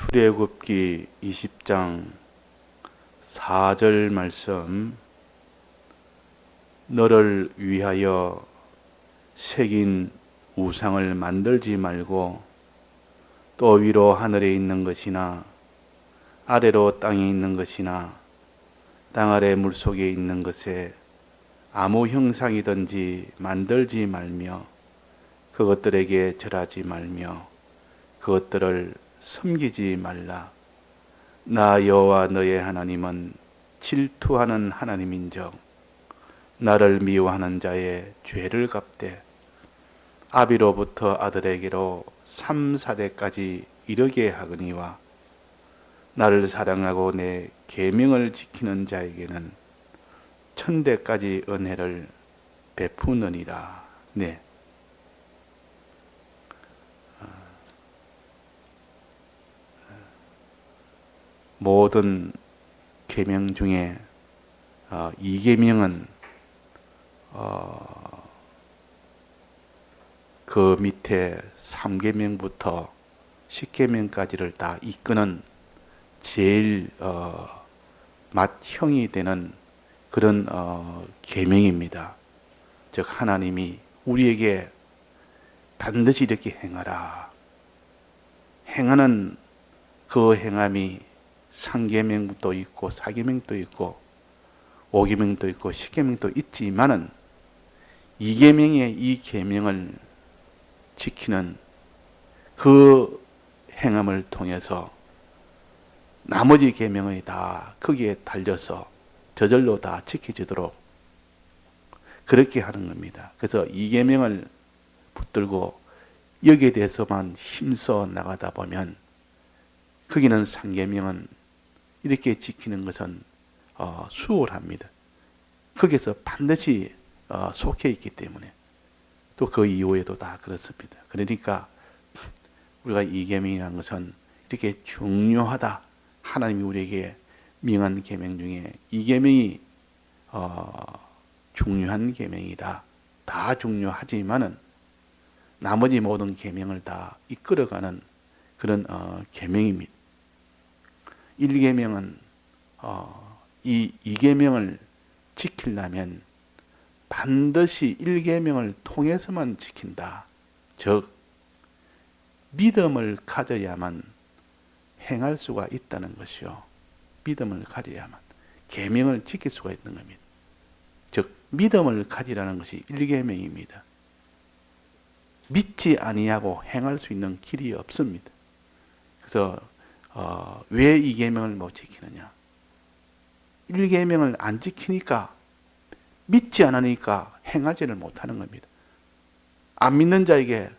출애굽기 20장 4절 말씀. 너를 위하여 새긴 우상을 만들지 말고 또 위로 하늘에 있는 것이나 아래로 땅에 있는 것이나 땅 아래 물속에 있는 것에 아무 형상이든지 만들지 말며 그것들에게 절하지 말며 그것들을 섬기지 말라. 나 여호와 너의 하나님은 질투하는 하나님인즉 나를 미워하는 자의 죄를 갚되 아비로부터 아들에게로 3, 4대까지 이르게 하거니와 나를 사랑하고 내 계명을 지키는 자에게는 1000대까지 은혜를 베푸느니라. 네. 모든 계명 중에 이 계명은 그 밑에 3계명부터 10계명까지를 다 이끄는 제일 맏형이 되는 그런 계명입니다. 즉 하나님이 우리에게 반드시 이렇게 행하라. 행하는 그 행함이 3계명도 있고 4계명도 있고 5계명도 있고 10계명도 있지만은 2계명의 이 계명을 지키는 그 행함을 통해서 나머지 계명이 다 거기에 달려서 저절로 다 지켜지도록 그렇게 하는 겁니다. 그래서 2계명을 붙들고 여기에 대해서만 힘써 나가다 보면 거기는 3계명은 이렇게 지키는 것은 수월합니다. 거기에서 반드시 속해 있기 때문에 또 그 이후에도 다 그렇습니다. 그러니까 우리가 이 계명이라는 것은 이렇게 중요하다. 하나님이 우리에게 명한 계명 중에 이 계명이 중요한 계명이다. 다 중요하지만은 나머지 모든 계명을 다 이끌어가는 그런 계명입니다. 1계명은 이 2계명을 지키려면 반드시 1계명을 통해서만 지킨다. 즉 믿음을 가져야만 행할 수가 있다는 것이요. 믿음을 가져야만 계명을 지킬 수가 있는 겁니다. 즉 믿음을 가지라는 것이 1계명입니다. 믿지 아니하고 행할 수 있는 길이 없습니다. 그래서 왜 이 계명을 못 지키느냐? 1계명을 안 지키니까 믿지 않으니까 행하지를 못하는 겁니다. 안 믿는 자에게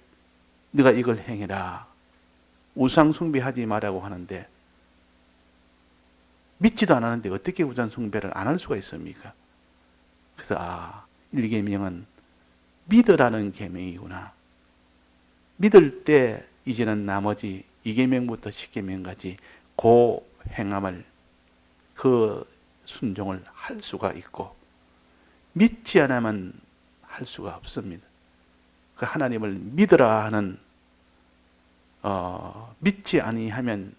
네가 이걸 행해라. 우상 숭배하지 말라고 하는데 믿지도 않았는데 어떻게 우상 숭배를 안 할 수가 있습니까? 그래서 1계명은 믿으라는 계명이구나. 믿을 때 이제는 나머지 2계명부터 10계명까지 그 행함을 그 순종을 할 수가 있고 믿지 않으면 할 수가 없습니다. 그 하나님을 믿으라 하는 믿지 아니하면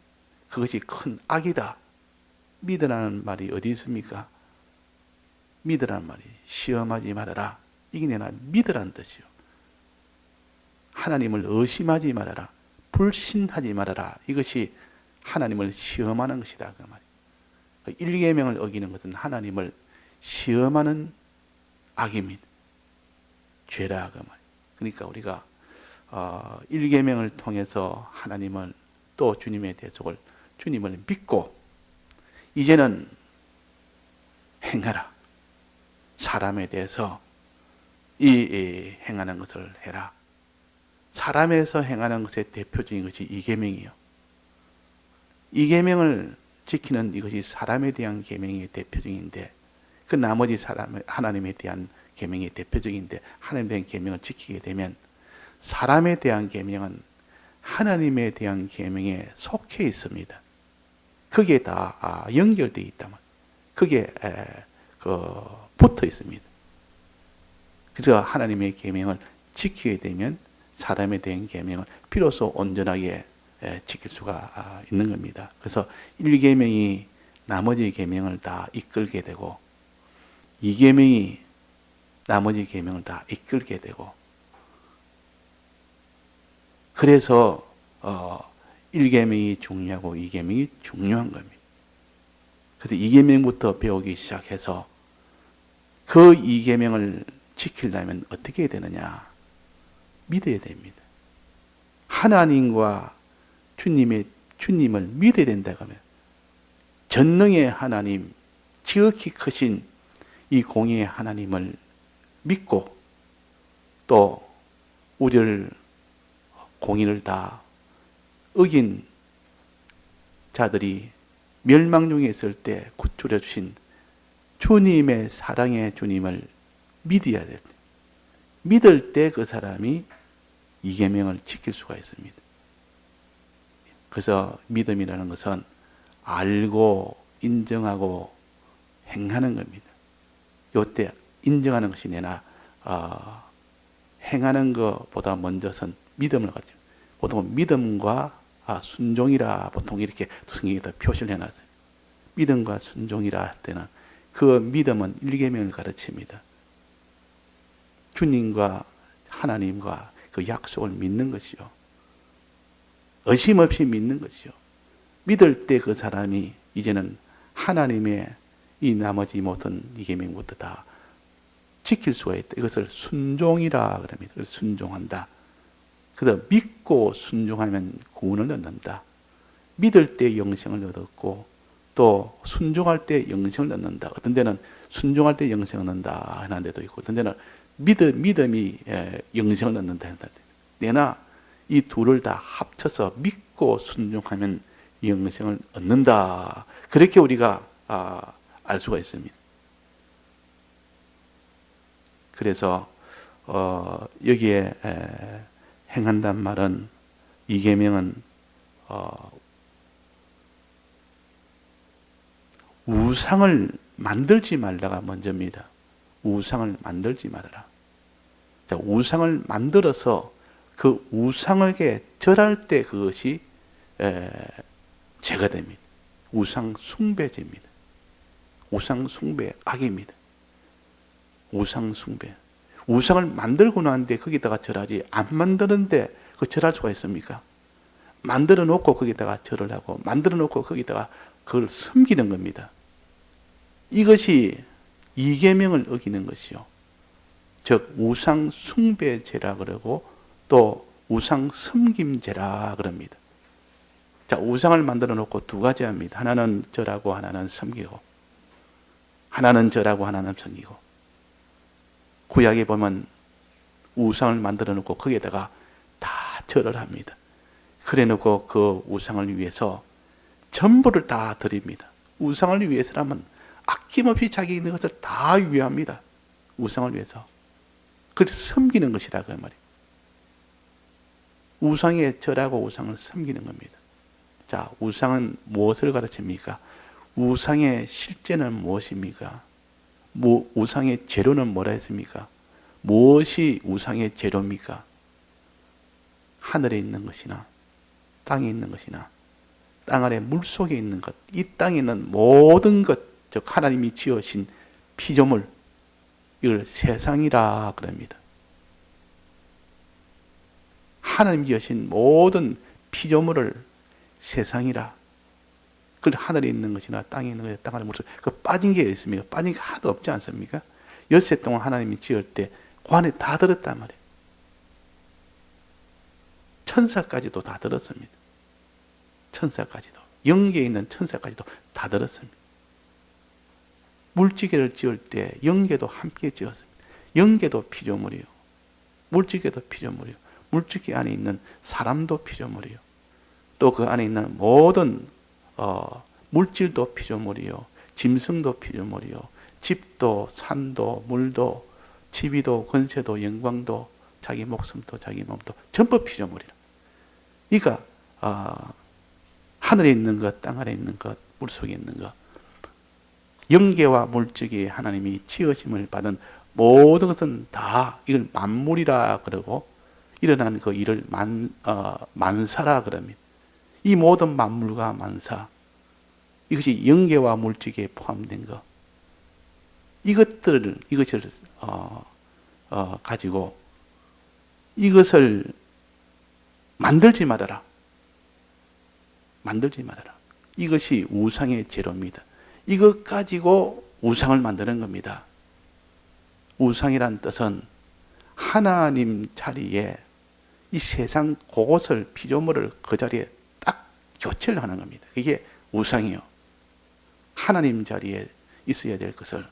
그것이 큰 악이다. 믿으라는 말이 어디 있습니까? 믿으라는 말이 시험하지 말아라. 이게 내가 믿으라는 뜻이요. 하나님을 의심하지 말아라. 불신하지 말아라. 이것이 하나님을 시험하는 것이다. 그 말이에요. 1계명을 어기는 것은 하나님을 시험하는 악입니다. 죄라. 그 말이에요. 그러니까 우리가 1계명을 통해서 하나님을 또 주님의 대속을 주님을 믿고 이제는 행하라. 사람에 대해서 이 행하는 것을 해라. 사람에서 행하는 것의 대표적인 것이 2계명이요. 2계명을 지키는 이것이 사람에 대한 계명의 대표적인데 그 나머지 하나님에 대한 계명이 대표적인데 하나님에 대한 계명을 지키게 되면 사람에 대한 계명은 하나님에 대한 계명에 속해 있습니다. 거기에 다 연결되어 있다면 거기에 붙어 있습니다. 그래서 하나님의 계명을 지키게 되면 사람에 대한 계명을 비로소 온전하게 지킬 수가 있는 겁니다. 그래서 1계명이 나머지 계명을 다 이끌게 되고 2계명이 나머지 계명을 다 이끌게 되고 그래서 1계명이 중요하고 2계명이 중요한 겁니다. 그래서 2계명부터 배우기 시작해서 그 2계명을 지키려면 어떻게 해야 되느냐? 믿어야 됩니다. 하나님과 주님을 믿어야 된다고 하면 전능의 하나님, 지극히 크신 이 공의의 하나님을 믿고 또 우리를 공의를 다 어긴 자들이 멸망 중에 있을 때 구출해 주신 주님의 사랑의 주님을 믿어야 됩니다. 믿을 때 그 사람이 이 계명을 지킬 수가 있습니다. 그래서 믿음이라는 것은 알고 인정하고 행하는 겁니다. 이때 인정하는 것이 내나 행하는 것보다 먼저선 믿음을 가지고 보통 믿음과 순종이라 보통 이렇게 성경에다 표시를 해놨어요. 믿음과 순종이라 할 때는 그 믿음은 1계명을 가르칩니다. 주님과 하나님과 그 약속을 믿는 것이요. 의심 없이 믿는 것이요. 믿을 때 그 사람이 이제는 하나님의 이 나머지 모든 2계명부터 다 지킬 수가 있다. 이것을 순종이라 그럽니다. 순종한다. 그래서 믿고 순종하면 구원을 얻는다. 믿을 때 영생을 얻었고 또 순종할 때 영생을 얻는다. 어떤 데는 순종할 때 영생을 얻는다 하는 데도 있고 어떤 데는 믿음이 영생을 얻는다. 내나 이 둘을 다 합쳐서 믿고 순종하면 영생을 얻는다. 그렇게 우리가 알 수가 있습니다. 그래서 여기에 행한단 말은 이 계명은 우상을 만들지 말라가 먼저입니다. 우상을 만들지 말아라. 자, 우상을 만들어서 그 우상에게 절할 때 그것이 죄가 됩니다. 우상 숭배죄입니다. 우상 숭배 악입니다. 우상 숭배. 우상을 만들고 나는데 거기다가 절하지 안 만드는데 그 절할 수가 있습니까? 만들어 놓고 거기다가 절을 하고 만들어 놓고 거기다가 그걸 섬기는 겁니다. 이것이 2계명을 어기는 것이요. 즉 우상 숭배죄라 그러고 또 우상 섬김죄라 그럽니다. 자, 우상을 만들어 놓고 두 가지 합니다. 하나는 절하고 하나는 섬기고. 하나는 절하고 하나는 섬기고. 구약에 보면 우상을 만들어 놓고 거기에다가 다 절을 합니다. 그래 놓고 그 우상을 위해서 전부를 다 드립니다. 우상을 위해서라면 아낌없이 자기 있는 것을 다 위합니다. 우상을 위해서. 그래서 섬기는 것이라 그 말이에요. 우상에 절하고 우상을 섬기는 겁니다. 자, 우상은 무엇을 가르칩니까? 우상의 실제는 무엇입니까? 우상의 재료는 뭐라 했습니까? 무엇이 우상의 재료입니까? 하늘에 있는 것이나 땅에 있는 것이나 땅 아래 물속에 있는 것, 이 땅에 있는 모든 것, 즉 하나님이 지으신 피조물, 이걸 세상이라 그럽니다. 하나님이 지으신 모든 피조물을 세상이라. 그 하늘에 있는 것이나 땅에 있는 것이나 땅 아래 물속, 그 빠진 게 있습니까? 빠진 게 하나도 없지 않습니까? 엿새 동안 하나님이 지을 때 그 안에 다 들었단 말이에요. 천사까지도 다 들었습니다. 천사까지도. 영계에 있는 천사까지도 다 들었습니다. 물지개를 지을 때 영계도 함께 지었습니다. 영계도 피조물이요. 물지개도 피조물이요. 물지개 안에 있는 사람도 피조물이요. 또 그 안에 있는 모든 물질도 피조물이요. 짐승도 피조물이요. 집도 산도 물도 지위도 권세도 영광도 자기 목숨도 자기 몸도 전부 피조물이라. 그러니까 하늘에 있는 것, 땅 아래 있는 것, 물속에 있는 것, 영계와 물질에 하나님이 지으심을 받은 모든 것은 다 이걸 만물이라 그러고 일어난 그 일을 만사라 그럽니다. 이 모든 만물과 만사, 이것이 영계와 물질에 포함된 것, 이것을 가지고 이것을 만들지 말아라. 만들지 말아라. 이것이 우상의 재료입니다. 이것 가지고 우상을 만드는 겁니다. 우상이란 뜻은 하나님 자리에 이 세상 곳곳을 피조물을 그 자리에 딱 교체를 하는 겁니다. 그게 우상이요. 하나님 자리에 있어야 될 것을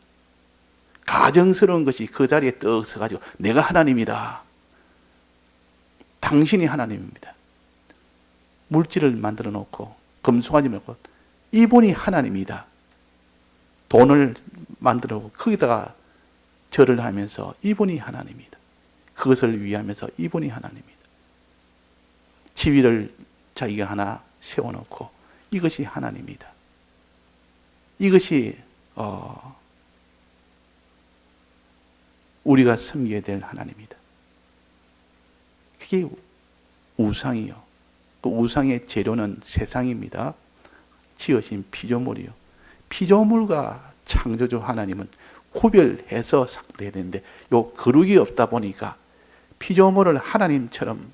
가정스러운 것이 그 자리에 떡 서가지고 내가 하나님이다. 당신이 하나님입니다. 물질을 만들어 놓고 금송아지 말고 이분이 하나님이다. 돈을 만들어 놓고 거기다가 절을 하면서 이분이 하나님이다. 그것을 위하면서 이분이 하나님이다. 지위를 자기가 하나 세워놓고 이것이 하나님이다. 이것이 우리가 섬겨야 될 하나님이다. 그게 우상이요. 그 우상의 재료는 세상입니다. 지으신 피조물이요. 피조물과 창조주 하나님은 구별해서 상대해야 되는데 요 거룩이 없다 보니까 피조물을 하나님처럼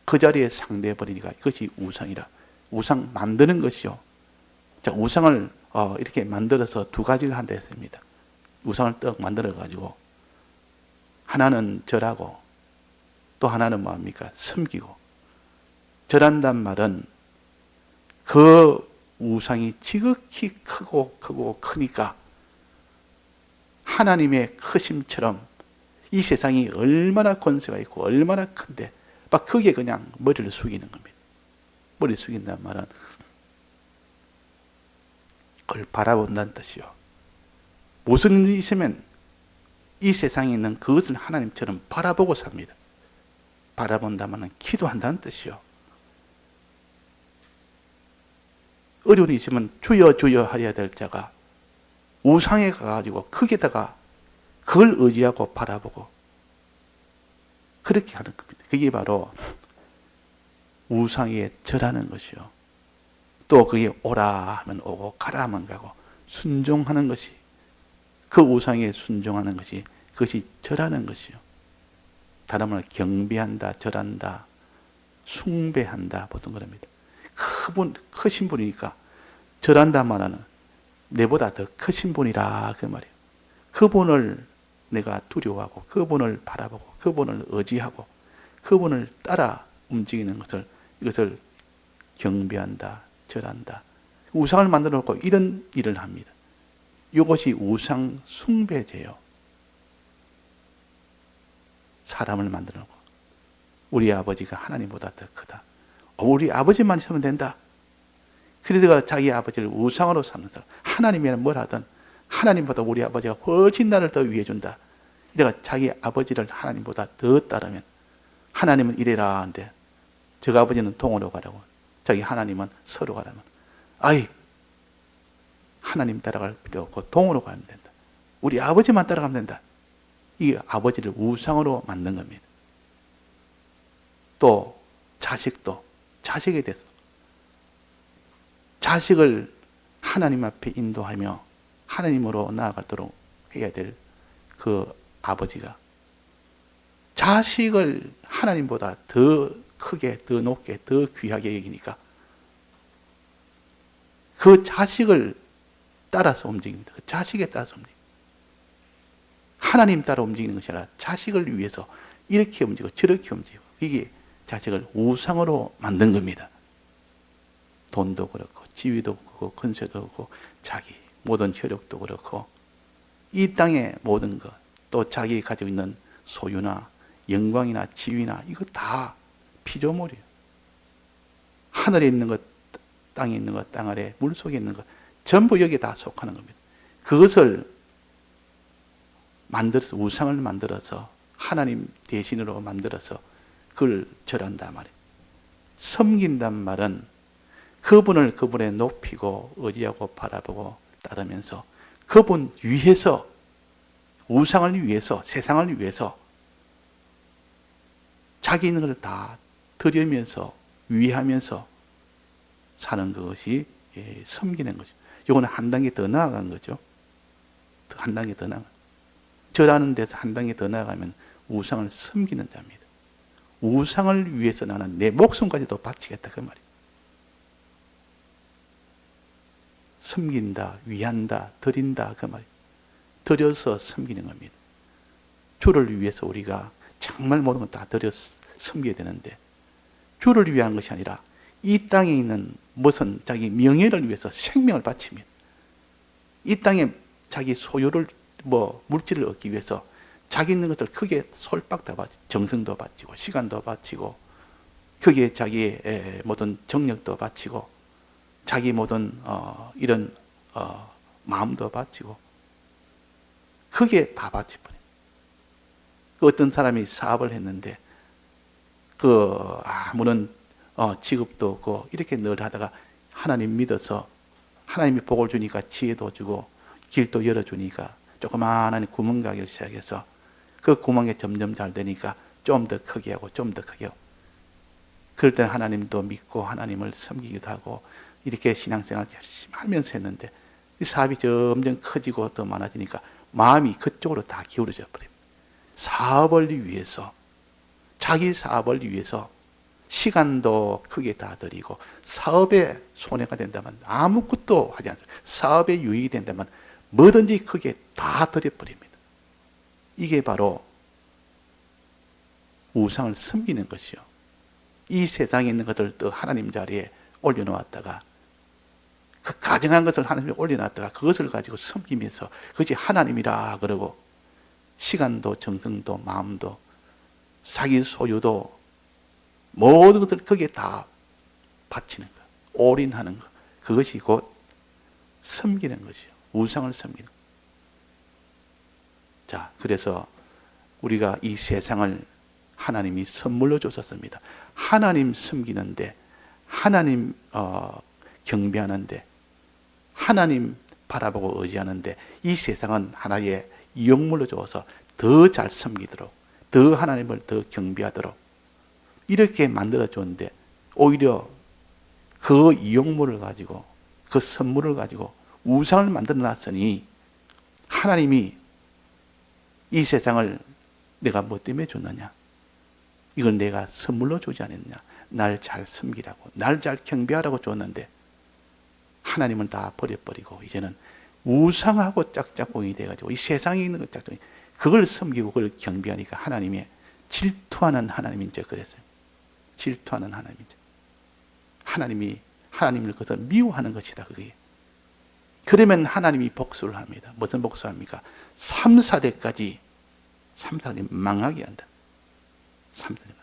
그 자리에 상대해 버리니까 이것이 우상이라. 우상 만드는 것이요. 자, 우상을 이렇게 만들어서 두 가지를 한다 했습니다. 우상을 떡 만들어 가지고 하나는 절하고 또 하나는 뭐합니까? 섬기고. 절한단 말은 그 우상이 지극히 크고 크니까 하나님의 크심처럼 이 세상이 얼마나 권세가 있고 얼마나 큰데 막 거기에 그냥 머리를 숙이는 겁니다. 머리 숙인단 말은 그걸 바라본다는 뜻이요. 무슨 일이 있으면 이 세상에 있는 그것을 하나님처럼 바라보고 삽니다. 바라본다면 기도한다는 뜻이요. 어려움이 있으면 주여 주여 하여야 될 자가 우상에 가가지고 거기에다가 그걸 의지하고 바라보고 그렇게 하는 겁니다. 그게 바로 우상에 절하는 것이요. 또 그게 오라 하면 오고 가라 하면 가고 순종하는 것이 그 우상에 순종하는 것이 그것이 절하는 것이요. 다른 말로 경배한다, 절한다, 숭배한다 보통 그럽니다. 크신 분이니까 절한다 말하는 내보다 더 크신 분이라 그 말이에요. 그분을 내가 두려워하고 그분을 바라보고 그분을 의지하고 그분을 따라 움직이는 것을 이것을 경배한다, 절한다. 우상을 만들어 놓고 이런 일을 합니다. 이것이 우상 숭배제요. 사람을 만들어 놓고 우리 아버지가 하나님보다 더 크다. 우리 아버지만 있으면 된다. 그래서 자기 아버지를 우상으로 삼는 사람. 하나님이란 뭘 하든 하나님보다 우리 아버지가 훨씬 나를 더 위해준다. 내가 자기 아버지를 하나님보다 더 따르면 하나님은 이래라 하는데 저 아버지는 동으로 가라고 자기 하나님은 서로 가라면 아이 하나님 따라갈 필요 없고 동으로 가면 된다. 우리 아버지만 따라가면 된다. 이 아버지를 우상으로 만든 겁니다. 또 자식도 자식에 대해서 자식을 하나님 앞에 인도하며 하나님으로 나아가도록 해야 될 그 아버지가 자식을 하나님보다 더 크게, 더 높게, 더 귀하게 여기니까 그 자식을 따라서 움직입니다. 그 자식에 따라서 움직입니다. 하나님 따라 움직이는 것이 아니라 자식을 위해서 이렇게 움직이고 저렇게 움직이고 이게 자식을 우상으로 만든 겁니다. 돈도 그렇고 지위도 그렇고 권세도 그렇고 자기 모든 혈육도 그렇고 이 땅의 모든 것 또 자기 가지고 있는 소유나 영광이나 지위나 이거 다 피조물이에요. 하늘에 있는 것, 땅에 있는 것, 땅 아래 물 속에 있는 것 전부 여기에 다 속하는 겁니다. 그것을 만들어서 우상을 만들어서 하나님 대신으로 만들어서 그걸 절한단 말이에요. 섬긴단 말은 그분을 그분에 높이고 의지하고 바라보고 따르면서 그분 위해서 우상을 위해서 세상을 위해서 자기 있는 것을 다 드리면서 위하면서 사는 것이 섬기는 거죠. 이거는 한 단계 더 나아간 거죠. 한 단계 더 나아가. 절하는 데서 한 단계 더 나아가면 우상을 섬기는 자입니다. 우상을 위해서 나는 내 목숨까지도 바치겠다 그 말이에요. 섬긴다, 위한다, 드린다 그 말이에요. 드려서 섬기는 겁니다. 주를 위해서 우리가 정말 모든 걸 다 드려 섬겨야 되는데 주를 위한 것이 아니라 이 땅에 있는 무슨 자기 명예를 위해서 생명을 바칩니다. 이 땅에 자기 소유를 물질을 얻기 위해서 자기 있는 것을 크게 솔박 다 바치고 정성도 바치고 시간도 바치고 거기에 자기의 모든 정력도 바치고 자기 모든 이런 마음도 바치고 크게 다 바쳐버려요. 어떤 사람이 사업을 했는데 아무런 직업도 없고 이렇게 늘 하다가 하나님 믿어서 하나님이 복을 주니까 지혜도 주고 길도 열어주니까 조그마한 구멍 가기를 시작해서 그 구멍이 점점 잘 되니까 좀 더 크게 하고 좀 더 크게 하고 그럴 때 하나님도 믿고 하나님을 섬기기도 하고 이렇게 신앙생활 열심히 하면서 했는데 이 사업이 점점 커지고 더 많아지니까 마음이 그쪽으로 다 기울어져 버립니다. 사업을 위해서 자기 사업을 위해서 시간도 크게 다 들이고 사업에 손해가 된다면 아무것도 하지 않습니다. 사업에 유익이 된다면 뭐든지 크게 다 들여버립니다. 이게 바로 우상을 섬기는 것이요. 이 세상에 있는 것을 또 하나님 자리에 올려놓았다가 그 가정한 것을 하나님에 올려놨다가 그것을 가지고 섬기면서 그것이 하나님이라 그러고 시간도 정성도 마음도 자기 소유도 모든 것을 거기에 다 바치는 것, 올인하는 것, 그것이 곧 섬기는 것이요. 우상을 섬기는 것. 자, 그래서 우리가 이 세상을 하나님이 선물로 주셨습니다. 하나님 섬기는데, 하나님 경배하는데, 하나님 바라보고 의지하는데, 이 세상은 하나의 이용물로 주어서 더 잘 섬기도록, 더 하나님을 더 경배하도록 이렇게 만들어 줬는데 오히려 그 이용물을 가지고 그 선물을 가지고 우상을 만들어 놨으니 하나님이 이 세상을 내가 뭐 때문에 줬느냐? 이걸 내가 선물로 주지 않았냐? 날 잘 섬기라고, 날 잘 경배하라고 줬는데 하나님은 다 버려버리고 이제는 우상하고 짝짝꿍이 돼가지고 이 세상에 있는 것 짝짝꿍이 그걸 섬기고 그걸 경배하니까 하나님의 질투하는 하나님인 줄 그랬어요. 질투하는 하나님인 줄. 하나님이 하나님을 그것을 미워하는 것이다 그게. 그러면 하나님이 복수를 합니다. 무슨 복수합니까? 3, 4대까지 3, 4대 망하게 한다. 3, 4대가.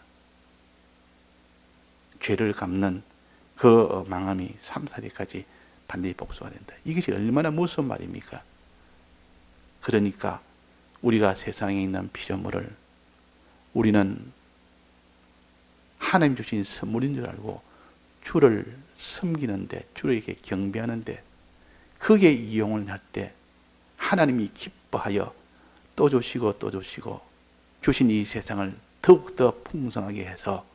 죄를 갚는 그 망함이 3, 4대까지 반드시 복수가 된다. 이것이 얼마나 무서운 말입니까? 그러니까 우리가 세상에 있는 피조물을 우리는 하나님 주신 선물인 줄 알고 주를 섬기는데, 주에게 경배하는데 그게 이용을 할 때 하나님이 기뻐하여 또 주시고 또 주시고 주신 이 세상을 더욱더 풍성하게 해서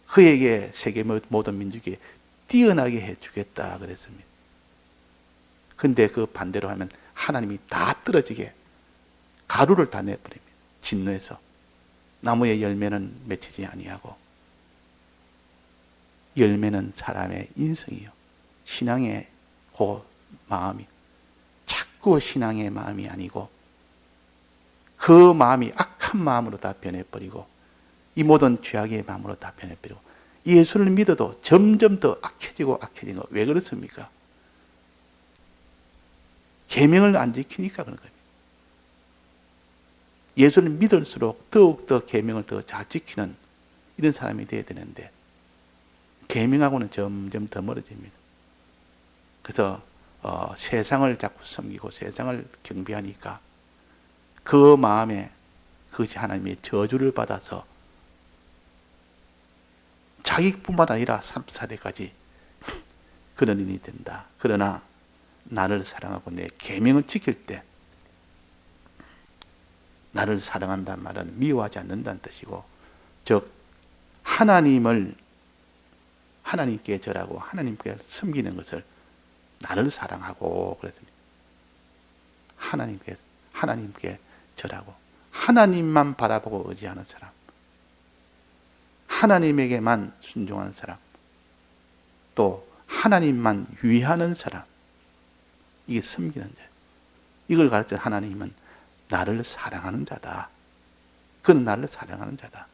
그에게 세계 모든 민족이 뛰어나게 해주겠다 그랬습니다. 근데 그 반대로 하면 하나님이 다 떨어지게 가루를 다 내버립니다. 진노해서 나무의 열매는 맺히지 아니하고 열매는 사람의 인성이요. 신앙의 그 마음이 자꾸 신앙의 마음이 아니고 그 마음이 악한 마음으로 다 변해버리고 이 모든 죄악의 마음으로 다 변해버리고 예수를 믿어도 점점 더 악해지고 악해지는 거 왜 그렇습니까? 계명을 안 지키니까 그런 거예요. 예수를 믿을수록 더욱더 계명을 더 잘 지키는 이런 사람이 되어야 되는데 계명하고는 점점 더 멀어집니다. 그래서 세상을 자꾸 섬기고 세상을 경배하니까 그 마음에 그것이 하나님의 저주를 받아서 자기뿐만 아니라 3, 4대까지 그런 일이 된다. 그러나 나를 사랑하고 내 계명을 지킬 때 나를 사랑한다는 말은 미워하지 않는다는 뜻이고 즉 하나님을 하나님께 절하고 하나님께 섬기는 것을 나를 사랑하고 그랬습니다. 하나님께 절하고 하나님만 바라보고 의지하는 사람, 하나님에게만 순종하는 사람, 또 하나님만 위하는 사람, 이게 섬기는 자. 이걸 가르쳐 하나님은 나를 사랑하는 자다. 그는 나를 사랑하는 자다.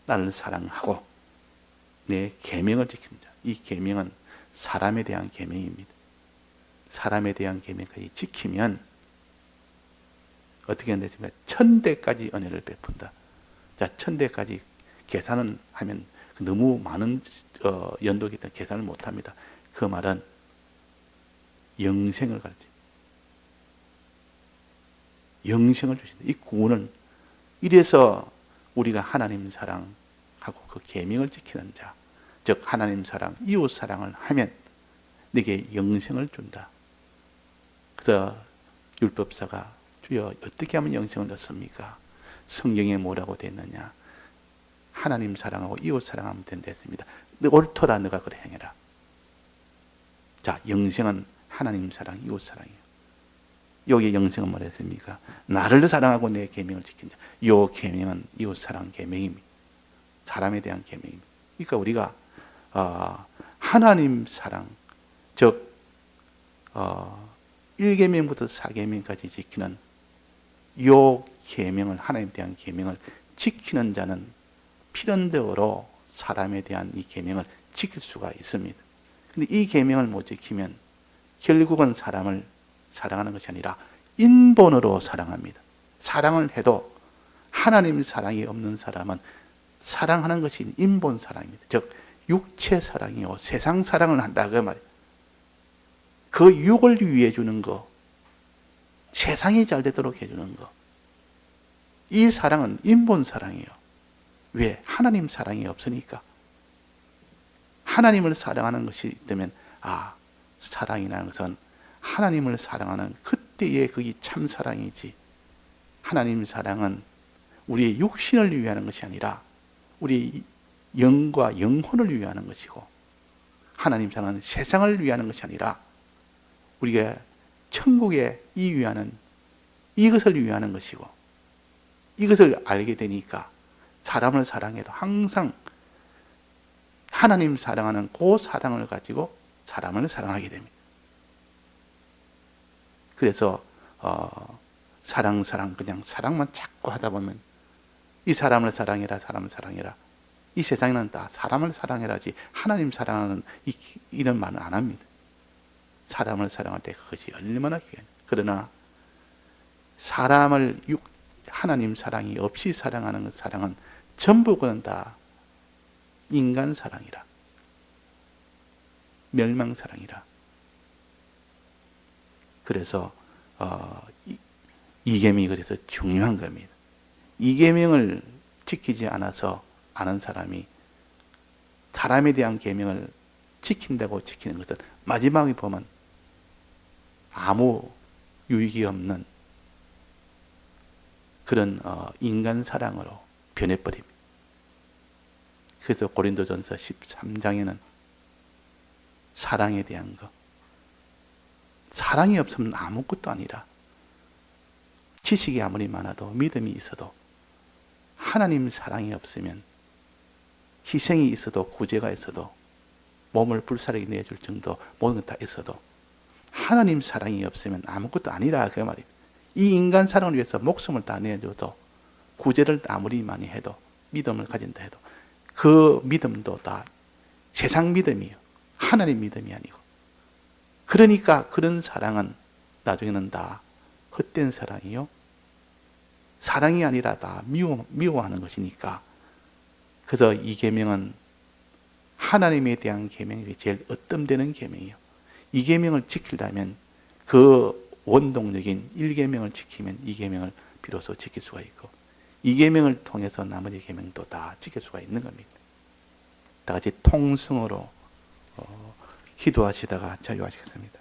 나를 사랑하고 내 계명을 지키는 자. 이 계명은 사람에 대한 계명입니다. 사람에 대한 계명까지 지키면 어떻게 된다면 천대까지 은혜를 베푼다. 자, 천대까지 계산은 하면 너무 많은 연도이기 때문에 계산을 못합니다. 그 말은 영생을 가르쳐. 영생을 주신다. 이 구원은 이래서 우리가 하나님 사랑하고 그 계명을 지키는 자, 즉 하나님 사랑, 이웃 사랑을 하면 내게 영생을 준다. 그래서 율법사가 주여 어떻게 하면 영생을 얻습니까? 성경에 뭐라고 되어 있느냐? 하나님 사랑하고 이웃 사랑하면 된다 했습니다. 옳더라 너가 그래 행해라. 자, 영생은 하나님 사랑, 이웃 사랑이에요. 여기 영생은 뭐라 했습니까? 나를 사랑하고 내 계명을 지킨다. 요 계명은 이웃 사랑 계명입니다. 사람에 대한 계명입니다. 그러니까 우리가 하나님 사랑, 즉 1계명부터 4계명까지 지키는 요 계명을, 하나님에 대한 계명을 지키는 자는 필연적으로 사람에 대한 이 계명을 지킬 수가 있습니다. 근데 이 계명을 못 지키면 결국은 사람을 사랑하는 것이 아니라 인본으로 사랑합니다. 사랑을 해도 하나님 사랑이 없는 사람은 사랑하는 것이 인본 사랑입니다. 즉 육체 사랑이요 세상 사랑을 한다 그 말이에요. 그 육을 위해 주는 거, 세상이 잘 되도록 해주는 거, 이 사랑은 인본 사랑이에요. 왜? 하나님 사랑이 없으니까. 하나님을 사랑하는 것이 있다면 사랑이라는 것은 하나님을 사랑하는 그때의 그게 참 사랑이지. 하나님 사랑은 우리의 육신을 위하는 것이 아니라 우리 영과 영혼을 위하는 것이고, 하나님 사랑은 세상을 위하는 것이 아니라 우리가 천국에 이것을 위하는 것이고, 이것을 알게 되니까 사람을 사랑해도 항상 하나님 사랑하는 그 사랑을 가지고 사람을 사랑하게 됩니다. 그래서 사랑 그냥 사랑만 자꾸 하다 보면 이 사람을 사랑해라, 사람을 사랑해라. 이 세상에는 다 사람을 사랑해라지 하나님 사랑하는 이런 말은 안 합니다. 사람을 사랑할 때 그것이 얼마나 귀해요. 그러나 사람을 하나님 사랑이 없이 사랑하는 사랑은 전부 그는 다 인간 사랑이라, 멸망 사랑이라. 그래서 이 계명이 그래서 중요한 겁니다. 이 계명을 지키지 않아서 아는 사람이 사람에 대한 계명을 지킨다고 지키는 것은 마지막에 보면 아무 유익이 없는 그런 인간 사랑으로 변해버립니다. 그래서 고린도전서 13장에는 사랑에 대한 것, 사랑이 없으면 아무것도 아니라 지식이 아무리 많아도 믿음이 있어도 하나님 사랑이 없으면 희생이 있어도 구제가 있어도 몸을 불사르게 내줄 정도 모든 것 다 있어도 하나님 사랑이 없으면 아무것도 아니라 그 말입니다. 이 인간 사랑을 위해서 목숨을 다 내줘도 구제를 아무리 많이 해도 믿음을 가진다 해도 그 믿음도 다 세상 믿음이에요. 하나님 믿음이 아니고. 그러니까 그런 사랑은 나중에는 다 헛된 사랑이요. 사랑이 아니라 다 미워하는 것이니까. 그래서 이 계명은 하나님에 대한 계명이 제일 으뜸되는 계명이에요. 이 계명을 지키려면 그 원동력인 1계명을 지키면 이 계명을 비로소 지킬 수가 있고, 이 계명을 통해서 나머지 계명도 다 지킬 수가 있는 겁니다. 다 같이 통성으로 기도하시다가 자유하시겠습니다.